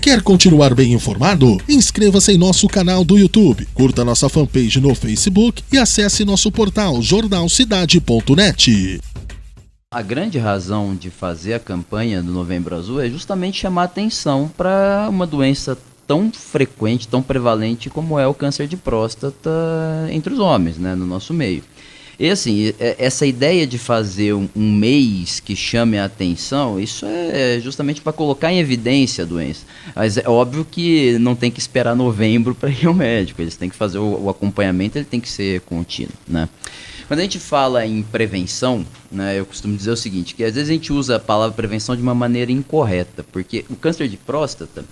Quer continuar bem informado? Inscreva-se em nosso canal do YouTube, curta nossa fanpage no Facebook e acesse nosso portal jornalcidade.net. A grande razão de fazer a campanha do Novembro Azul é justamente chamar atenção para uma doença tão frequente, tão prevalente como é o câncer de próstata entre os homens, né, no nosso meio. E assim, essa ideia de fazer um mês que chame a atenção, isso é justamente para colocar em evidência a doença. Mas é óbvio que não tem que esperar novembro para ir ao médico, eles têm que fazer o acompanhamento, ele tem que ser contínuo, né? Quando a gente fala em prevenção, né, eu costumo dizer o seguinte, que às vezes a gente usa a palavra prevenção de uma maneira incorreta, porque o câncer de próstata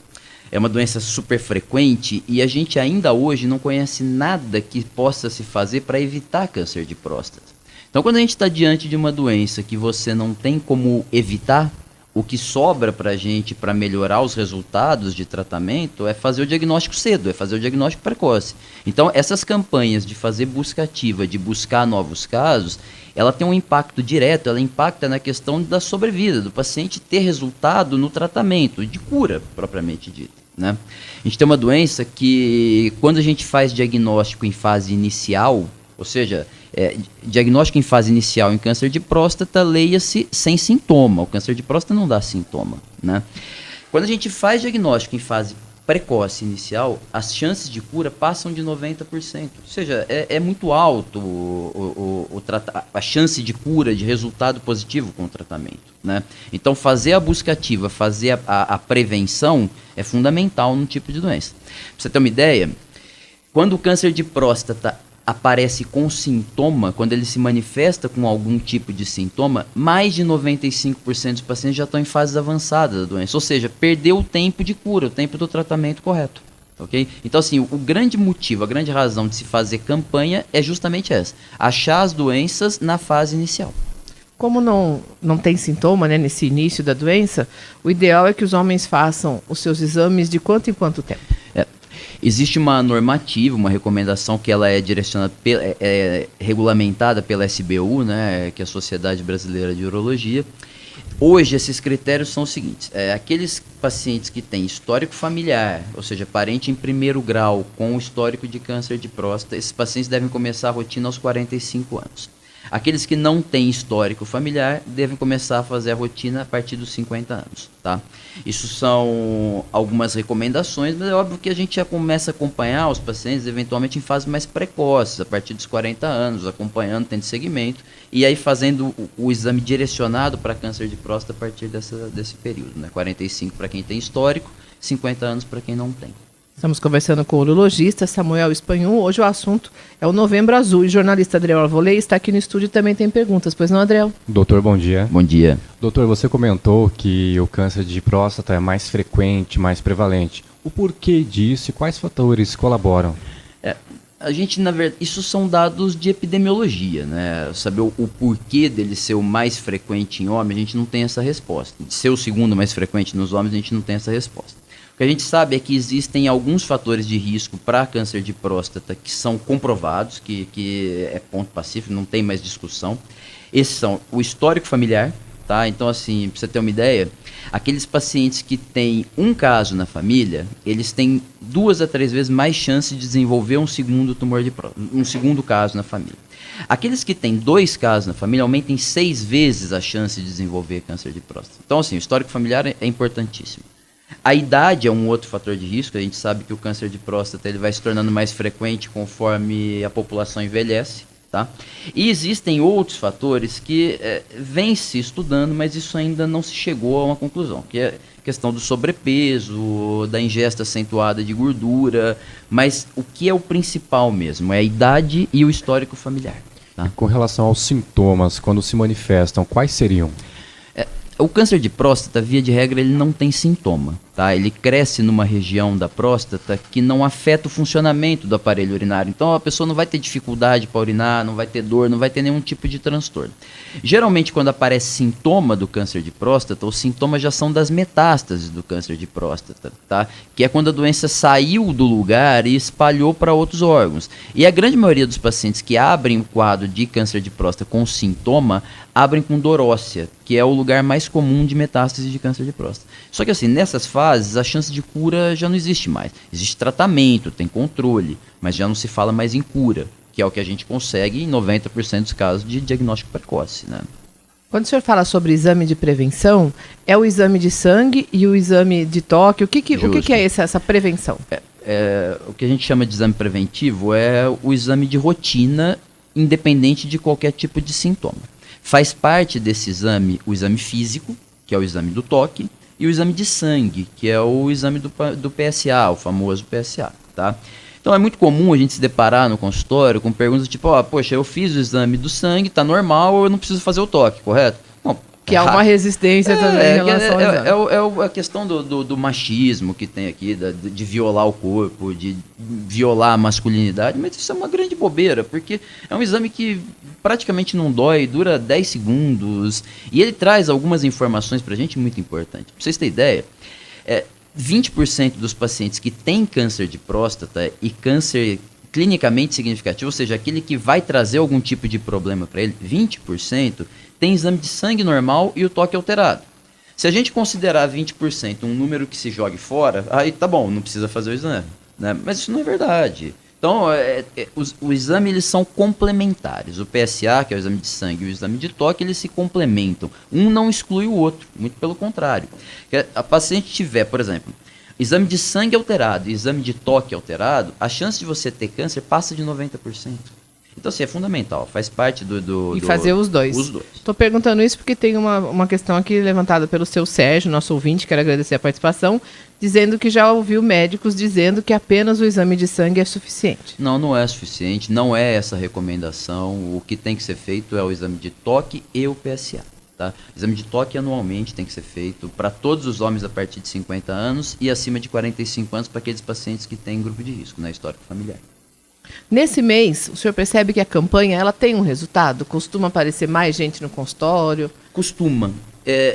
é uma doença super frequente e a gente ainda hoje não conhece nada que possa se fazer para evitar câncer de próstata. Então, quando a gente está diante de uma doença que você não tem como evitar, o que sobra para a gente para melhorar os resultados de tratamento é fazer o diagnóstico cedo, é fazer o diagnóstico precoce. Então, essas campanhas de fazer busca ativa, de buscar novos casos, ela tem um impacto direto, ela impacta na questão da sobrevida, do paciente ter resultado no tratamento, de cura propriamente dita, né? A gente tem uma doença que, quando a gente faz diagnóstico em fase inicial, ou seja, diagnóstico em fase inicial em câncer de próstata, leia-se sem sintoma. O câncer de próstata não dá sintoma, né? Quando a gente faz diagnóstico em fase precoce inicial, as chances de cura passam de 90%. Ou seja, é muito alto a chance de cura, de resultado positivo com o tratamento, né? Então, fazer a busca ativa, fazer a prevenção é fundamental num tipo de doença. Pra você ter uma ideia, quando o câncer de próstata aparece com sintoma, quando ele se manifesta com algum tipo de sintoma, mais de 95% dos pacientes já estão em fases avançadas da doença, ou seja, perdeu o tempo de cura, o tempo do tratamento correto, ok? Então, assim, o grande motivo, a grande razão de se fazer campanha é justamente essa, achar as doenças na fase inicial. Como não tem sintoma, né, nesse início da doença, o ideal é que os homens façam os seus exames de quanto em quanto tempo? Existe uma normativa, uma recomendação que ela é direcionada, regulamentada pela SBU, né, que é a Sociedade Brasileira de Urologia. Hoje, esses critérios são os seguintes. Aqueles pacientes que têm histórico familiar, ou seja, parente em primeiro grau com histórico de câncer de próstata, esses pacientes devem começar a rotina aos 45 anos. Aqueles que não têm histórico familiar devem começar a fazer a rotina a partir dos 50 anos, tá? Isso são algumas recomendações, mas é óbvio que a gente já começa a acompanhar os pacientes eventualmente em fases mais precoces, a partir dos 40 anos, acompanhando, tendo seguimento, e aí fazendo o exame direcionado para câncer de próstata a partir desse período, né? 45 para quem tem histórico, 50 anos para quem não tem. Estamos conversando com o urologista Samuel Espanhol. Hoje o assunto é o Novembro Azul. E o jornalista Adriel Arvolei está aqui no estúdio e também tem perguntas. Pois não, Adriel? Doutor, bom dia. Bom dia. Doutor, você comentou que o câncer de próstata é mais frequente, mais prevalente. O porquê disso e quais fatores colaboram? A gente, na verdade, isso são dados de epidemiologia, né? Saber o porquê dele ser o mais frequente em homens, a gente não tem essa resposta. De ser o segundo mais frequente nos homens, a gente não tem essa resposta. O que a gente sabe é que existem alguns fatores de risco para câncer de próstata que são comprovados, que é ponto pacífico, não tem mais discussão. Esses são o histórico familiar, tá? Então, assim, para você ter uma ideia, aqueles pacientes que têm um caso na família, eles têm 2 a 3 vezes mais chance de desenvolver um segundo tumor de próstata, um segundo caso na família. Aqueles que têm 2 casos na família aumentam em 6 vezes a chance de desenvolver câncer de próstata. Então, assim, o histórico familiar é importantíssimo. A idade é um outro fator de risco. A gente sabe que o câncer de próstata ele vai se tornando mais frequente conforme a população envelhece, tá? E existem outros fatores que vem se estudando, mas isso ainda não se chegou a uma conclusão, que é a questão do sobrepeso, da ingesta acentuada de gordura, mas o que é o principal mesmo é a idade e o histórico familiar, tá? Com relação aos sintomas, quando se manifestam, quais seriam? O câncer de próstata, via de regra, ele não tem sintoma, tá? Ele cresce numa região da próstata que não afeta o funcionamento do aparelho urinário. Então, a pessoa não vai ter dificuldade para urinar, não vai ter dor, não vai ter nenhum tipo de transtorno. Geralmente, quando aparece sintoma do câncer de próstata, os sintomas já são das metástases do câncer de próstata, tá? Que é quando a doença saiu do lugar e espalhou para outros órgãos. E a grande maioria dos pacientes que abrem o quadro de câncer de próstata com sintoma, abrem com dor óssea, que é o lugar mais comum de metástase de câncer de próstata. Só que assim, nessas fases, fases, a chance de cura já não existe mais. Existe tratamento, tem controle, mas já não se fala mais em cura, que é o que a gente consegue em 90% dos casos de diagnóstico precoce, né? Quando o senhor fala sobre exame de prevenção, é o exame de sangue e o exame de toque? O que é essa prevenção? O que a gente chama de exame preventivo é o exame de rotina, independente de qualquer tipo de sintoma. Faz parte desse exame o exame físico, que é o exame do toque, e o exame de sangue, que é o exame do PSA, o famoso PSA, tá? Então é muito comum a gente se deparar no consultório com perguntas tipo, poxa, eu fiz o exame do sangue, tá normal, eu não preciso fazer o toque, correto? Não, que há uma resistência também em relação ao exame. É a questão do machismo que tem aqui, de violar o corpo, de violar a masculinidade, mas isso é uma grande bobeira, porque é um exame que praticamente não dói, dura 10 segundos, e ele traz algumas informações pra gente muito importantes. Pra vocês terem ideia, 20% dos pacientes que têm câncer de próstata e câncer clinicamente significativo, ou seja, aquele que vai trazer algum tipo de problema para ele, 20% tem exame de sangue normal e o toque alterado. Se a gente considerar 20% um número que se jogue fora, aí tá bom, não precisa fazer o exame, né? Mas isso não é verdade. Então, os exames eles são complementares. O PSA, que é o exame de sangue, e o exame de toque, eles se complementam. Um não exclui o outro, muito pelo contrário. A paciente tiver, por exemplo, exame de sangue alterado e exame de toque alterado, a chance de você ter câncer passa de 90%. Então, assim, é fundamental, faz parte E fazer os dois. Estou perguntando isso porque tem uma questão aqui levantada pelo seu Sérgio, nosso ouvinte, quero agradecer a participação, dizendo que já ouviu médicos dizendo que apenas o exame de sangue é suficiente. Não é suficiente, não é essa a recomendação. O que tem que ser feito é o exame de toque e o PSA. Tá? O exame de toque anualmente tem que ser feito para todos os homens a partir de 50 anos e acima de 45 anos para aqueles pacientes que têm grupo de risco, né, histórico familiar. Nesse mês, o senhor percebe que a campanha ela tem um resultado? Costuma aparecer mais gente no consultório? Costuma.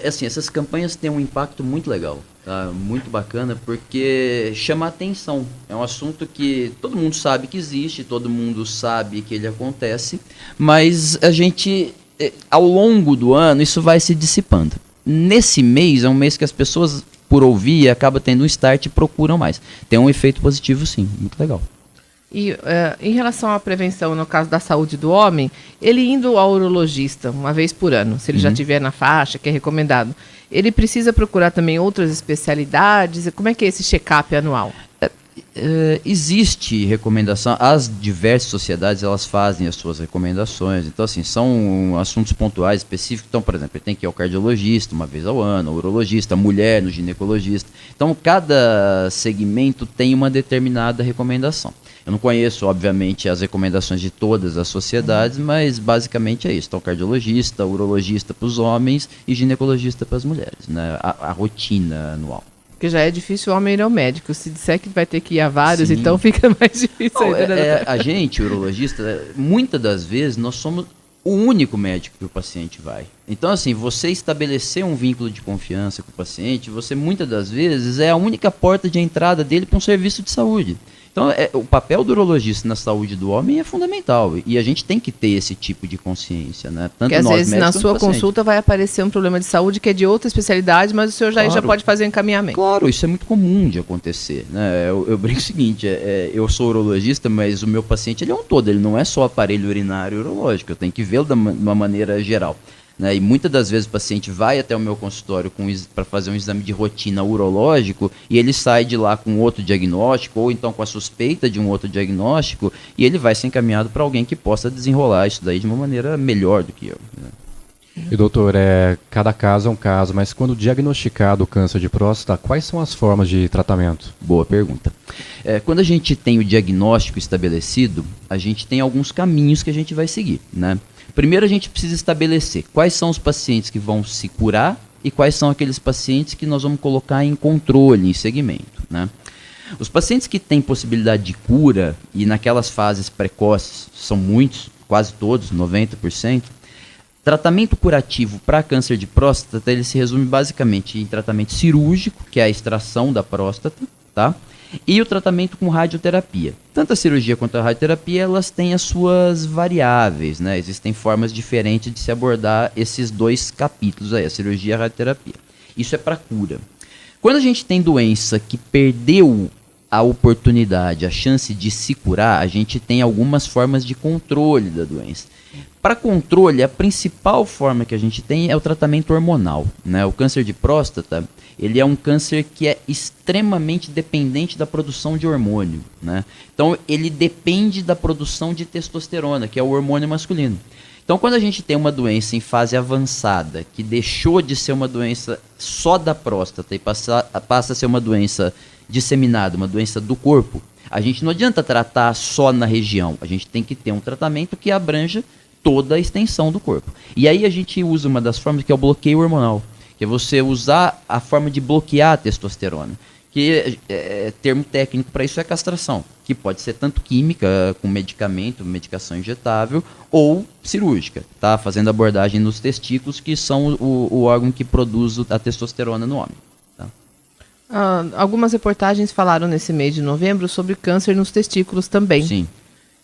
Assim, essas campanhas têm um impacto muito legal, tá? Muito bacana, porque chama a atenção. É um assunto que todo mundo sabe que existe, todo mundo sabe que ele acontece, mas a gente, ao longo do ano, isso vai se dissipando. Nesse mês, é um mês que as pessoas, por ouvir, acabam tendo um start e procuram mais. Tem um efeito positivo, sim, muito legal. E em relação à prevenção, no caso da saúde do homem, ele indo ao urologista uma vez por ano, se ele já estiver na faixa, que é recomendado, ele precisa procurar também outras especialidades? Como é que é esse check-up anual? Existe recomendação, as diversas sociedades elas fazem as suas recomendações, então assim, são assuntos pontuais específicos, então por exemplo, ele tem que ir ao cardiologista uma vez ao ano, ao urologista, a mulher no ginecologista, então cada segmento tem uma determinada recomendação. Eu não conheço, obviamente, as recomendações de todas as sociedades, mas basicamente é isso. Então, cardiologista, urologista para os homens e ginecologista para as mulheres, né? A rotina anual. Porque já é difícil o homem ir ao médico. Se disser que vai ter que ir a vários, sim, então fica mais difícil ainda. A gente, urologista, muitas das vezes nós somos o único médico que o paciente vai. Então, assim, você estabelecer um vínculo de confiança com o paciente, você muitas das vezes é a única porta de entrada dele para um serviço de saúde. Então, o papel do urologista na saúde do homem é fundamental. E a gente tem que ter esse tipo de consciência, né? Tanto porque às vezes na sua consulta vai aparecer um problema de saúde que é de outra especialidade, mas o senhor já pode fazer um encaminhamento. Claro, isso é muito comum de acontecer, né? Eu brinco o seguinte, eu sou urologista, mas o meu paciente ele é um todo, ele não é só aparelho urinário urológico, eu tenho que vê-lo de uma maneira geral. Né? E muitas das vezes o paciente vai até o meu consultório para fazer um exame de rotina urológico e ele sai de lá com outro diagnóstico ou então com a suspeita de um outro diagnóstico e ele vai ser encaminhado para alguém que possa desenrolar isso daí de uma maneira melhor do que eu. Né? E doutor, cada caso é um caso, mas quando diagnosticado o câncer de próstata, quais são as formas de tratamento? Boa pergunta. Quando a gente tem o diagnóstico estabelecido, a gente tem alguns caminhos que a gente vai seguir, né? Primeiro a gente precisa estabelecer quais são os pacientes que vão se curar e quais são aqueles pacientes que nós vamos colocar em controle, em segmento, né? Os pacientes que têm possibilidade de cura e naquelas fases precoces, são muitos, quase todos, 90%, tratamento curativo para câncer de próstata, ele se resume basicamente em tratamento cirúrgico, que é a extração da próstata, tá? E o tratamento com radioterapia. Tanto a cirurgia quanto a radioterapia, elas têm as suas variáveis, né? Existem formas diferentes de se abordar esses dois capítulos aí, a cirurgia e a radioterapia. Isso é para cura. Quando a gente tem doença que perdeu a oportunidade, a chance de se curar, a gente tem algumas formas de controle da doença. Para controle, a principal forma que a gente tem é o tratamento hormonal, né? O câncer de próstata, ele é um câncer que é extremamente dependente da produção de hormônio, né? Então, ele depende da produção de testosterona, que é o hormônio masculino. Então, quando a gente tem uma doença em fase avançada, que deixou de ser uma doença só da próstata e passa a ser uma doença disseminada, uma doença do corpo, a gente não adianta tratar só na região, a gente tem que ter um tratamento que abranja toda a extensão do corpo. E aí a gente usa uma das formas que é o bloqueio hormonal, que é você usar a forma de bloquear a testosterona, que termo técnico para isso é castração, que pode ser tanto química, com medicamento, medicação injetável, ou cirúrgica, tá? Fazendo abordagem nos testículos, que são o órgão que produz a testosterona no homem. Algumas reportagens falaram nesse mês de novembro sobre câncer nos testículos também. Sim.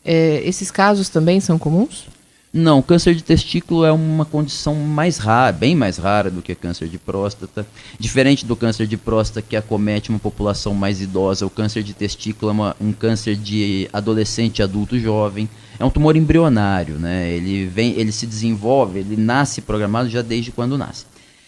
Esses casos também são comuns? Não, câncer de testículo é uma condição mais rara, bem mais rara do que câncer de próstata. Diferente do câncer de próstata, que acomete uma população mais idosa, o câncer de testículo é um câncer de adolescente, adulto, jovem. É um tumor embrionário, né? Ele se desenvolve, ele nasce programado já desde quando nasce.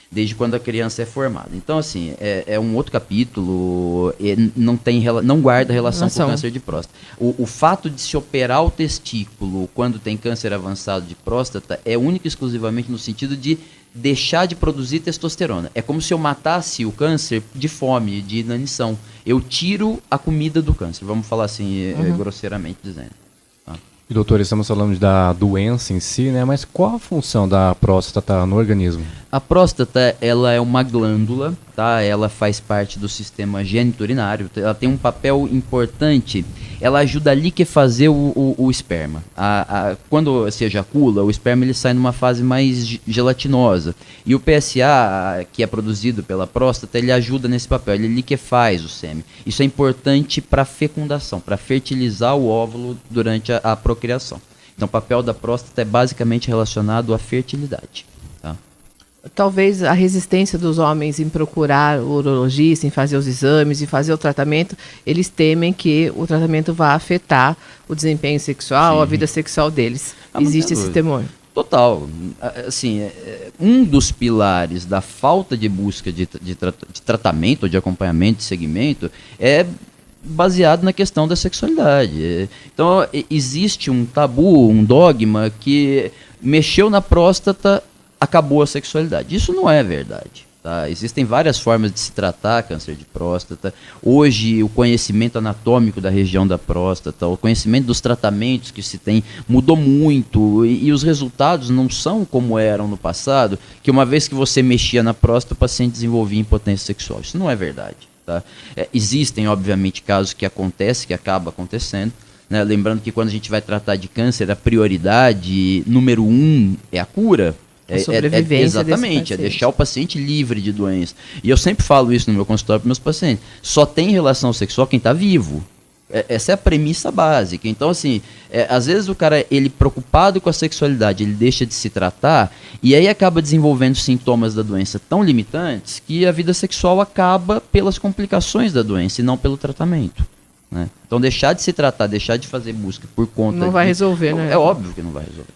Desde quando a criança é formada. Então, assim, é um outro capítulo, não guarda relação com o câncer de próstata. O fato de se operar o testículo quando tem câncer avançado de próstata é único e exclusivamente no sentido de deixar de produzir testosterona. É como se eu matasse o câncer de fome, de inanição. Eu tiro a comida do câncer, vamos falar assim, grosseiramente dizendo. E, doutor, estamos falando da doença em si, né? Mas qual a função da próstata no organismo? A próstata, ela é uma glândula, tá? Ela faz parte do sistema geniturinário, ela tem um papel importante, ela ajuda a liquefazer o esperma. Quando se ejacula, o esperma ele sai numa fase mais gelatinosa. E o PSA, que é produzido pela próstata, ele ajuda nesse papel, ele liquefaz o sêmen. Isso é importante para a fecundação, para fertilizar o óvulo durante a procriação. Então o papel da próstata é basicamente relacionado à fertilidade. Talvez a resistência dos homens em procurar o urologista, em fazer os exames e fazer o tratamento, eles temem que o tratamento vá afetar o desempenho sexual, a vida sexual deles. Existe esse temor? Total. Assim, um dos pilares da falta de busca de tratamento, de acompanhamento, de segmento, é baseado na questão da sexualidade. Então, existe um tabu, um dogma que mexeu na próstata, acabou a sexualidade. Isso não é verdade. Tá? Existem várias formas de se tratar câncer de próstata. Hoje, o conhecimento anatômico da região da próstata, o conhecimento dos tratamentos que se tem mudou muito e os resultados não são como eram no passado, que uma vez que você mexia na próstata, o paciente desenvolvia impotência sexual. Isso não é verdade. Tá? Existem, obviamente, casos que acontecem, que acaba acontecendo. Né? Lembrando que quando a gente vai tratar de câncer, a prioridade número 1 é a cura. A sobrevivência exatamente, é deixar o paciente livre de doença. E eu sempre falo isso no meu consultório para meus pacientes. Só tem relação sexual quem está vivo. Essa é a premissa básica. Então, assim, às vezes o cara, ele preocupado com a sexualidade, ele deixa de se tratar e aí acaba desenvolvendo sintomas da doença tão limitantes que a vida sexual acaba pelas complicações da doença e não pelo tratamento. Né? Então, deixar de se tratar, deixar de fazer busca por conta não vai resolver, né? É óbvio que não vai resolver.